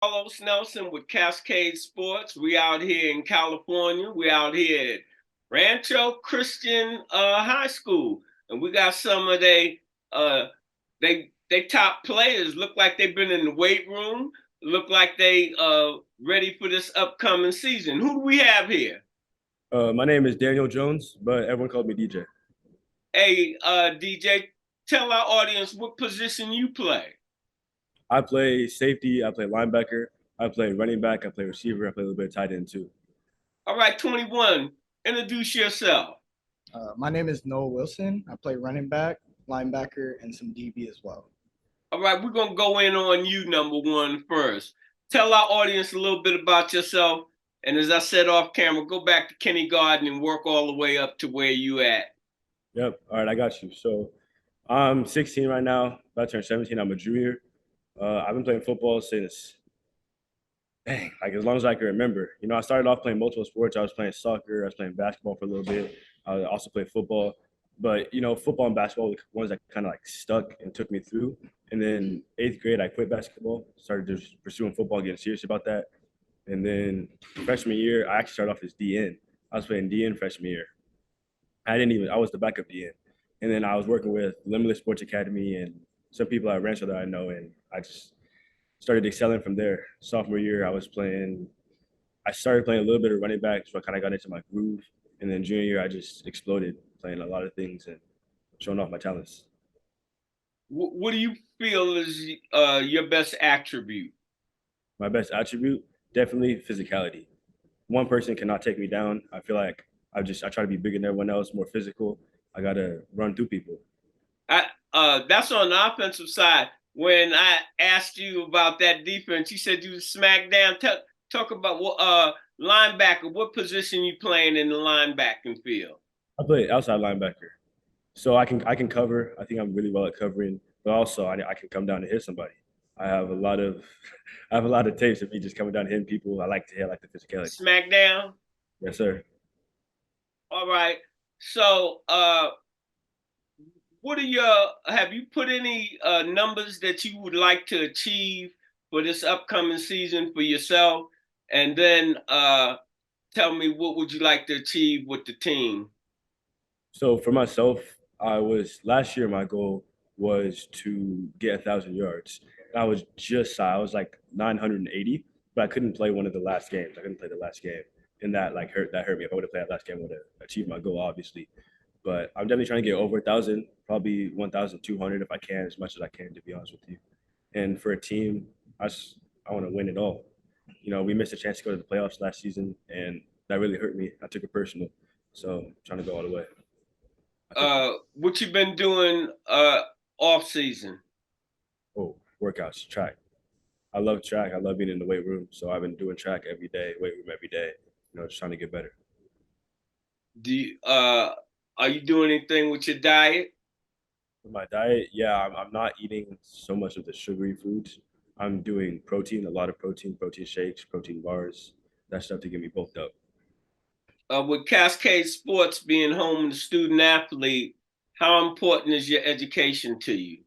Carlos Nelson with Cascade Sports. We out here in California. We out here at Rancho Christian High School, and we got some of uh they top players. Look like they've been in the weight room. Look like they ready for this upcoming season. Who do we have here? My name is Daniel Jones, but everyone called me DJ. Hey, DJ, tell our audience what position you play. I play safety, I play linebacker, I play running back, I play receiver, I play a little bit of tight end too. All right, 21. Introduce yourself. My name is Noah Wilson. I play running back, linebacker, and some DB as well. All right, we're gonna go in on you, number one, first. Tell our audience a little bit about yourself, and as I said off camera, go back to kindergarten and work all the way up to where you at. Yep. All right, I got you. So I'm 16 right now, about to turn 17. I'm a junior. I've been playing football since, like as long as I can remember. I started off playing multiple sports. I was playing soccer, I was playing basketball for a little bit. I also played football. But football and basketball were the ones that kind of like stuck and took me through. And then eighth grade, I quit basketball, started just pursuing football, getting serious about that. And then freshman year, I actually started off as DN. I was playing DN freshman year. I was the backup DN. And then I was working with Limitless Sports Academy and some people at Rancho that I know. And I just started excelling from there. Sophomore year, I started playing a little bit of running back, so I kind of got into my groove. And then junior year, I just exploded playing a lot of things and showing off my talents. What do you feel is your best attribute? My best attribute, definitely physicality. One person cannot take me down. I feel like I try to be bigger than everyone else, more physical. I gotta run through people. That's on the offensive side. When I asked you about that defense, you said you smacked down. Talk about what linebacker. What position you playing in the linebacking field? I play outside linebacker, so I can cover. I think I'm really well at covering, but also I can come down and hit somebody. I have a lot of I have a lot of tapes of me just coming down and hitting people. I like to hit, I like the physicality. Smackdown. Yes, sir. All right. So, what are your? Have you put any numbers that you would like to achieve for this upcoming season for yourself? And then tell me what would you like to achieve with the team? So for myself, I was last year. My goal was to get 1,000 yards. I was just shy. I was like 980, but I couldn't play one of the last games. I couldn't play the last game, and that like hurt. That hurt me. If I would have played that last game, I would have achieved my goal, obviously. But I'm definitely trying to get over 1,000, probably 1,200 if I can, as much as I can, to be honest with you. And for a team, I want to win it all. We missed a chance to go to the playoffs last season, and that really hurt me. I took it personal, so I'm trying to go all the way. What you been doing off season? Oh, workouts, track. I love track. I love being in the weight room, so I've been doing track every day, weight room every day. Just trying to get better. Do you, are you doing anything with your diet? With my diet, yeah, I'm not eating so much of the sugary foods. I'm doing protein, a lot of protein shakes, protein bars, that stuff to get me bulked up. With Cascade Sports being home to student athlete, how important is your education to you?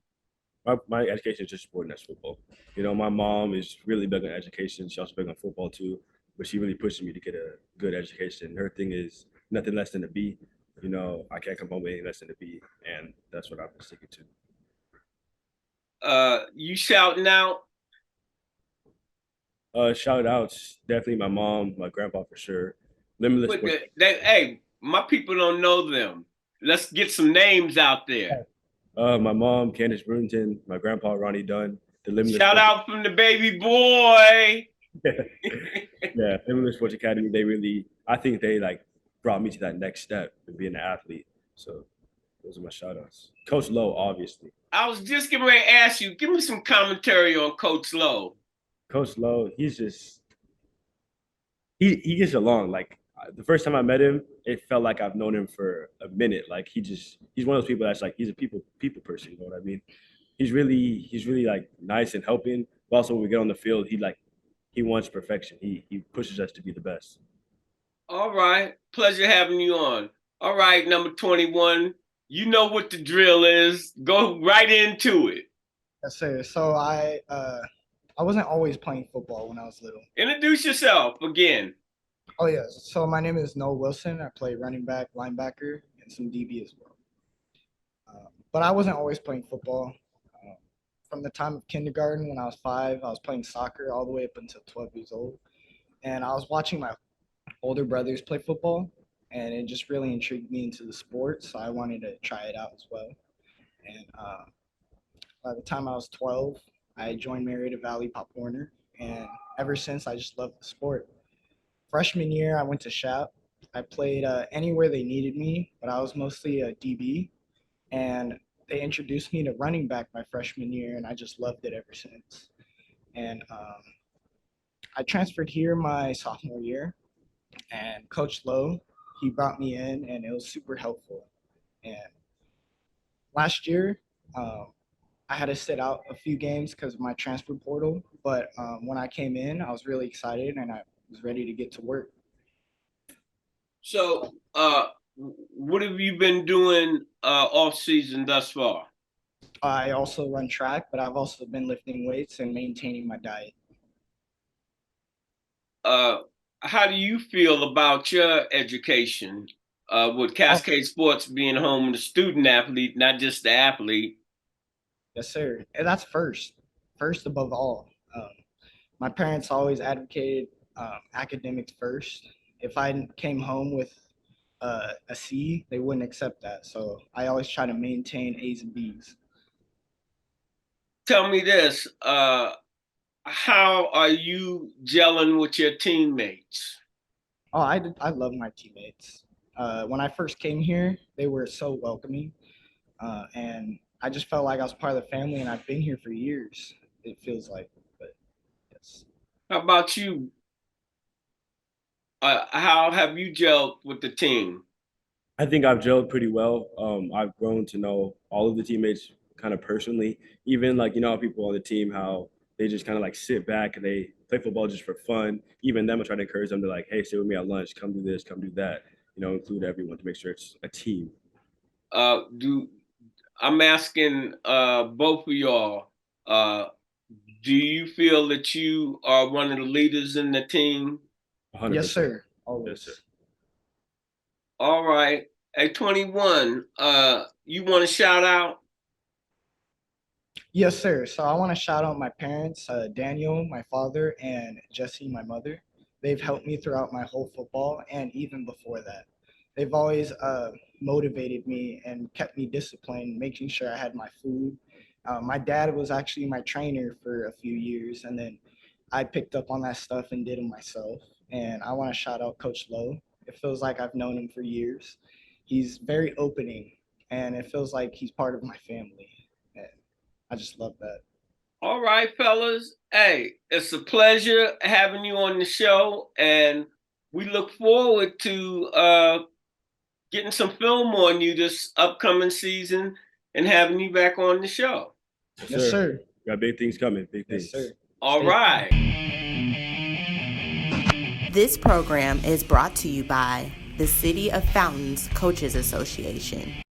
My education is just sport and that's football. My mom is really big on education. She's also big on football too, but she really pushes me to get a good education. Her thing is nothing less than a B. I can't come home with anything less than a B, and that's what I've been sticking to. You shouting out? Shout outs, definitely my mom, my grandpa for sure. Limitless. Hey, my people don't know them. Let's get some names out there. My mom, Candace Brunton, my grandpa, Ronnie Dunn. The Limitless. Shout out from the baby boy. Yeah, Limitless Sports Academy. I think they like brought me to that next step of being an athlete. So those are my shout outs. Coach Lowe, obviously. I was just getting ready to ask you, give me some commentary on Coach Lowe. Coach Lowe, he gets along. Like the first time I met him, it felt like I've known him for a minute. Like he's one of those people that's like he's a people person. You know what I mean? He's really like nice and helping. But also when we get on the field, he wants perfection. He pushes us to be the best. All right, pleasure having you on. All right, number 21. You know what the drill is. Go right into it. Yes, sir. So I wasn't always playing football when I was little. Introduce yourself again. Oh yeah, so my name is Noah Wilson. I play running back, linebacker, and some DB as well. But I wasn't always playing football. Um, from the time of kindergarten, when I was 5, I was playing soccer all the way up until 12 years old. And I was watching my older brothers play football, and it just really intrigued me into the sport. So I wanted to try it out as well. And by the time I was 12, I joined Marietta Valley Pop Warner, and ever since I just loved the sport. Freshman year, I went to SHAP. I played anywhere they needed me, but I was mostly a DB, and they introduced me to running back my freshman year, and I just loved it ever since. And I transferred here my sophomore year, and Coach Lowe, he brought me in, and it was super helpful. And last year, um, I had to sit out a few games because of my transfer portal, but when I came in, I was really excited and I was ready to get to work. So, what have you been doing off season thus far? I also run track, but I've also been lifting weights and maintaining my diet. How do you feel about your education with Cascade Sports being home to the student athlete, not just the athlete? Yes, sir. And that's first above all. My parents always advocated academics first. If I came home with a C, they wouldn't accept that. So I always try to maintain A's and B's. Tell me this, how are you gelling with your teammates? Oh, I love my teammates. When I first came here, they were so welcoming, and I just felt like I was part of the family, and I've been here for years. It feels like, but yes. How about you? How have you gelled with the team? I think I've gelled pretty well. I've grown to know all of the teammates kind of personally. Even like how people on the team, how they just kind of like sit back and they play football just for fun. Even them, I try to encourage them to like, hey, stay with me at lunch, come do this, come do that. Include everyone to make sure it's a team. Do I'm asking both of y'all, uh, do you feel that you are one of the leaders in the team? 100%. Yes, sir. Always. Yes, sir. All right. At 21, you want to shout out? Yes, sir. So I want to shout out my parents, Daniel, my father, and Jesse, my mother. They've helped me throughout my whole football and even before that. They've always motivated me and kept me disciplined, making sure I had my food. My dad was actually my trainer for a few years, and then I picked up on that stuff and did it myself. And I want to shout out Coach Lowe. It feels like I've known him for years. He's very opening, and it feels like he's part of my family. And I just love that. All right, fellas. Hey, it's a pleasure having you on the show, and we look forward to getting some film on you this upcoming season and having you back on the show. Yes, sir. We got big things coming. Big Yes, things. sir. All right. This program is brought to you by the City of Fountains Coaches Association.